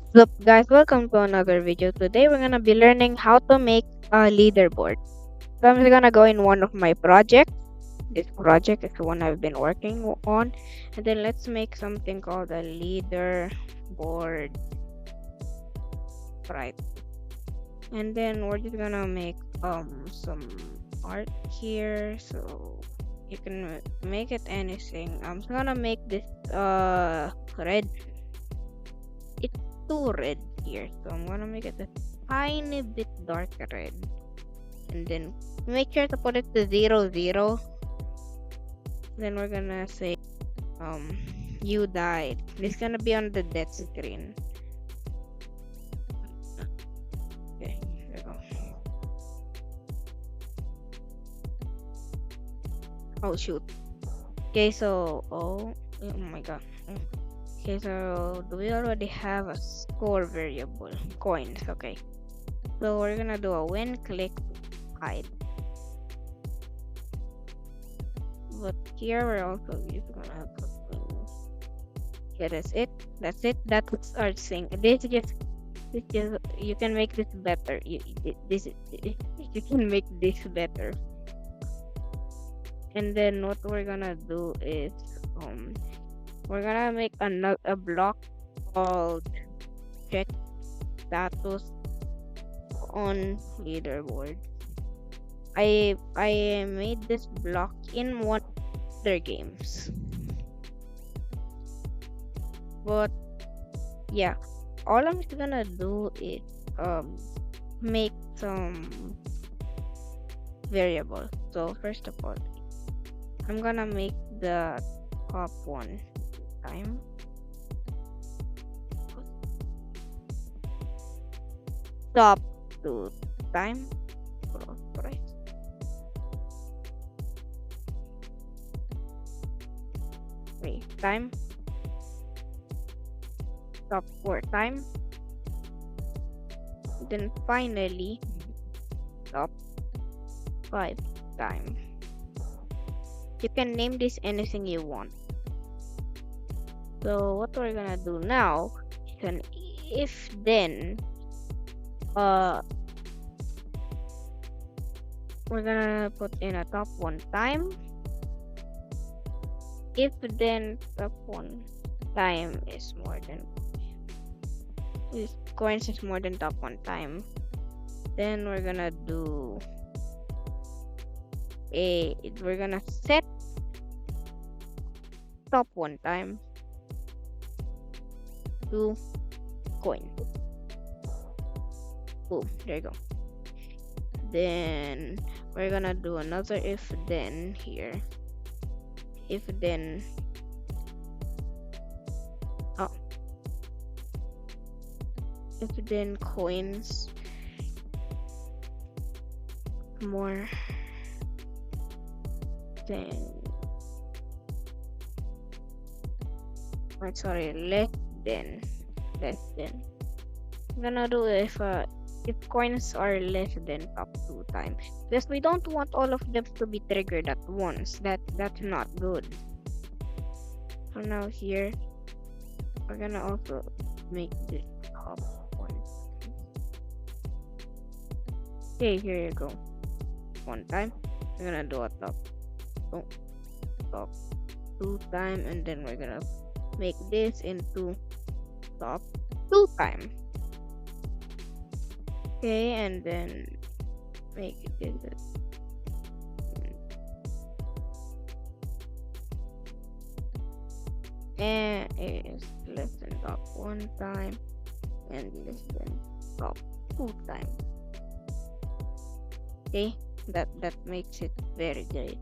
What's up, guys? Welcome to another video. Today we're gonna be learning how to make a leaderboard. So I'm just gonna go in one of my projects. This project is the one I've been working on, and then let's make something called a leaderboard, right? And then we're just gonna make some art here, so you can make it anything. I'm just gonna make this red. It's too red here, so I'm gonna make it a tiny bit darker red, and then make sure to put it to 0, 0. Then we're gonna say you died. This is gonna be on the death screen. Okay, there we go. Oh shoot. Okay, so oh my god. Okay, so do we already have a score variable? Coins. Okay, so we're gonna do a when click hide. But here we're also just gonna put okay, that's it. That's our thing. This just you can make this better. You can make this better. And then what we're gonna do is we're gonna make a block called check status on leaderboard. I made this block in one of their games, but yeah, all I'm just gonna do is make some variables. So first of all, I'm gonna make the top one time. Top 2 time. Right. Wait, time. Top 4 time. Then finally top 5 time. You can name this anything you want. So what we're gonna do now is an if then we're gonna put in a top 1 time. If then top 1 time is more than coins is more than top 1 time, then we're gonna do we're gonna set top 1 time to coin. Boom, there you go. Then we're gonna do another if then here. If then if then coins more than less than I'm gonna do if coins are less than top 2 time, because we don't want all of them to be triggered at once. That's not good. So now here we're gonna also make this top 1. Okay, here you go. 1 time. We're gonna do a top 2 time, and then we're gonna make this into top 2 time. Okay, and then make it and it is less than top 1 time and less than top 2 time. Okay, that makes it very great.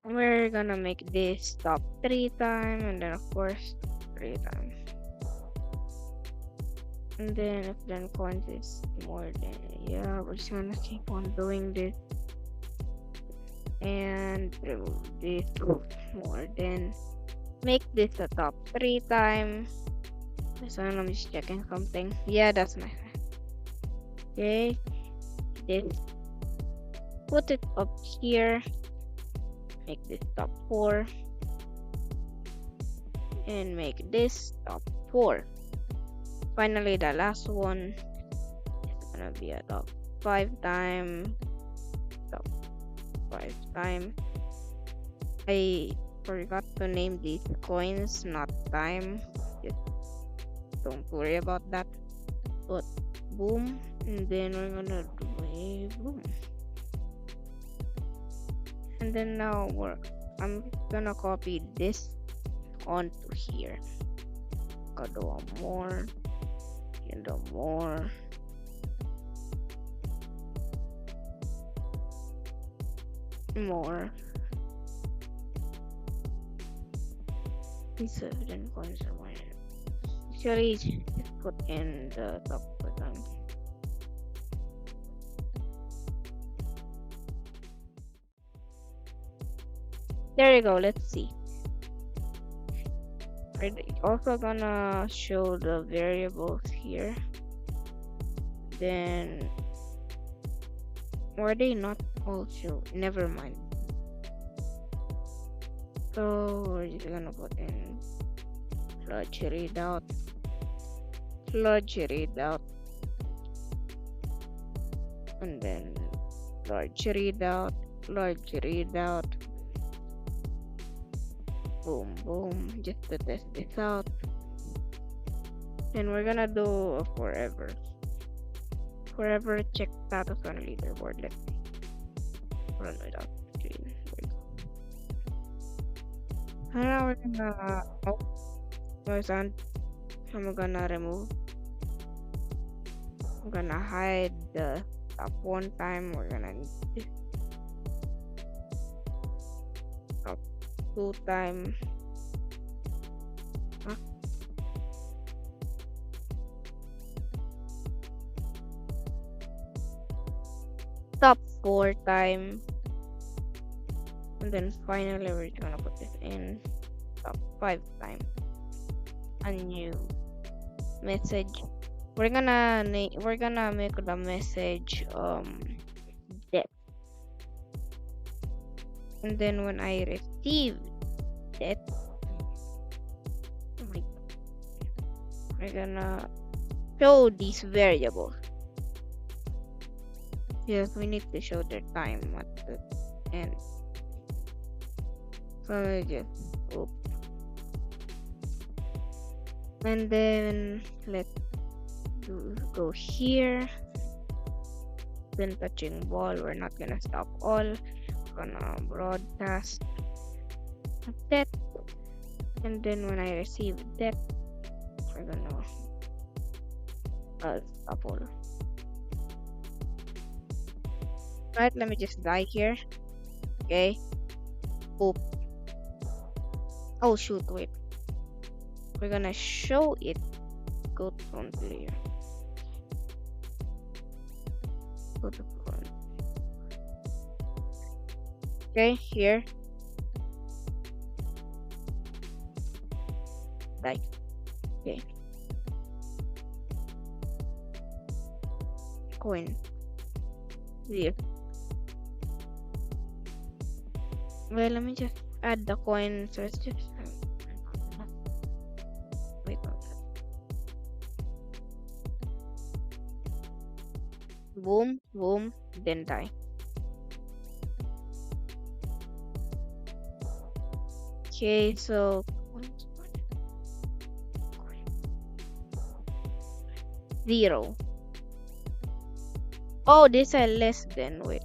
We're gonna make this top 3 time, and then of course 3 times. And then if then coins is more than, yeah, we're just gonna keep on doing this and remove this more than, make this a top 3 time. So I'm just checking something. Yeah, that's my okay. This, put it up here, make this top 4 and make this top 4. finally, the last one is gonna be a top 5 time. Top 5 time. I forgot to name these coins, not time. Just don't worry about that. But boom, and then we're gonna do a boom. And then now I'm gonna copy this onto here. I'll do a more and a more. More. These 7 coins are mine. Actually, just put in the top button. There you go. Let's see. We're also gonna show the variables here. Then, were they not all show? Never mind. So we're just gonna put in large readout, and then large readout, boom, boom, just to test this out. Then we're gonna do a forever check status on leaderboard. Let's run without screen. There we go. And now we're gonna I'm gonna remove. I'm gonna hide the top 1 time. We're gonna need top 2 time. Top 4 time. And then finally we're gonna put this in top 5 time. A new message. We're gonna make the message depth. And then when I receive depth, we're gonna show these variables. Yes, we need to show their time at the end. So I just and then let's go here. Then touching ball, we're not gonna stop all. We're gonna broadcast that, and then when I receive that, we're gonna stop all. Right, let me just die here. Okay. Oop. Oh shoot, wait. We're gonna show it. Go to front layer. Go to front. Okay, here. Die. Okay. Coin. Here. Well, let me just add the coin. So it's just wait on that. Boom, boom, then die. Okay, so 0. Oh, these are less than. Wait.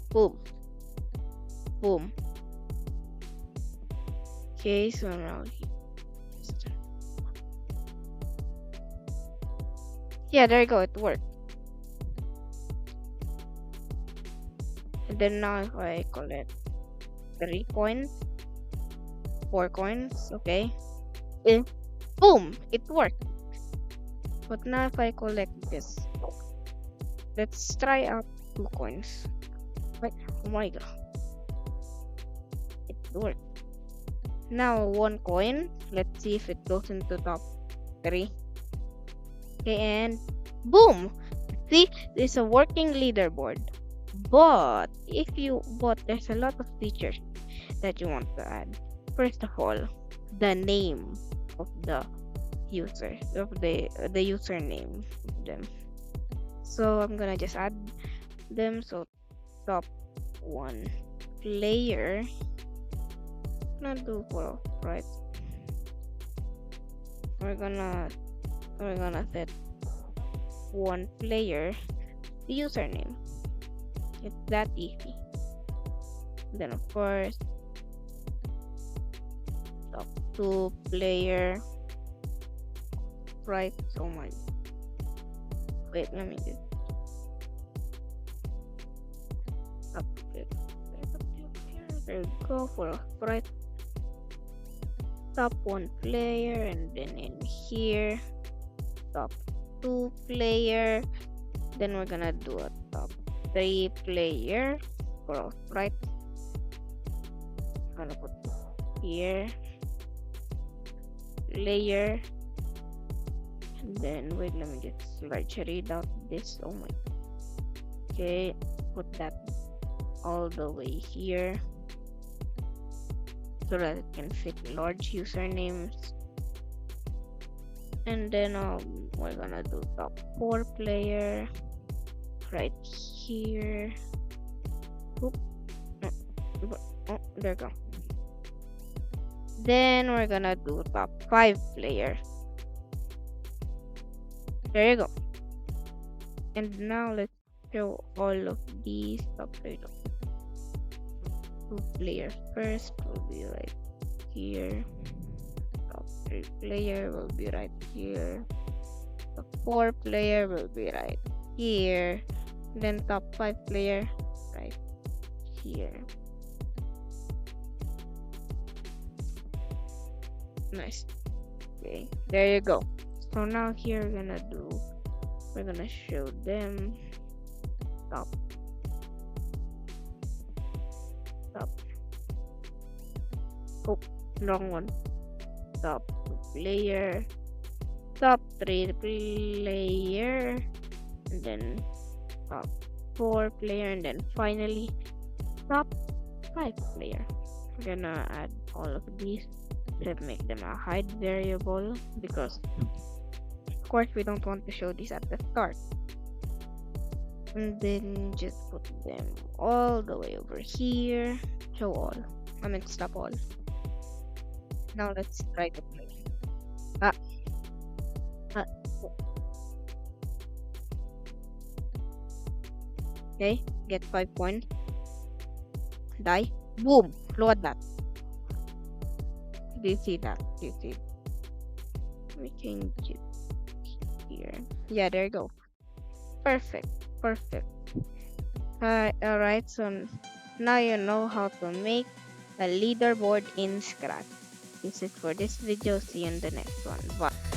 Boom. Boom. Okay, so now yeah, there you go, it worked. And then now if I collect 3 coins, 4 coins, okay. Boom, it worked. But now if I collect this, let's try out 2 coins. Wait, oh my god, it worked. Now 1 coin, let's see if it goes into top 3. Okay, and boom, See, it's a working leaderboard. But there's a lot of features that you want to add. First of all, the name of the user, of the username of them. So I'm gonna just add them. So top one player. Not do for right. We're gonna set one player the username. It's that easy. Then of course top two player. Right, so much. Wait, let me just up here. There we go for right. Top one player, and then in here top two player. Then we're gonna do a top three player for right. Gonna put here layer, and then wait, let me just read out this. Oh my. Okay, put that all the way here so that it can fit large usernames. And then we're gonna do top four player right here. Oop. Oh, there we go. Then we're gonna do top five player. There you go. And now let's show all of these top player. Two players first will be right here. Top three player will be right here. The four player will be right here. Then top five player right here. Nice. Okay, there you go. So now here we're gonna show them top. Oh, wrong one. Top two player, top three player, and then top four player, and then finally top five player. We're gonna add all of these to make them a hide variable, because of course we don't want to show these at the start. And then just put them all the way over here. Show all. I mean stop all. Now let's try to play. Ah. Okay, get 5 points. Die. Boom! Look at that. Do you see that? Do you see? Let me change it here. Yeah, there you go. Perfect. Alright, so now you know how to make a leaderboard in Scratch. This is for this video. See you in the next one. Bye.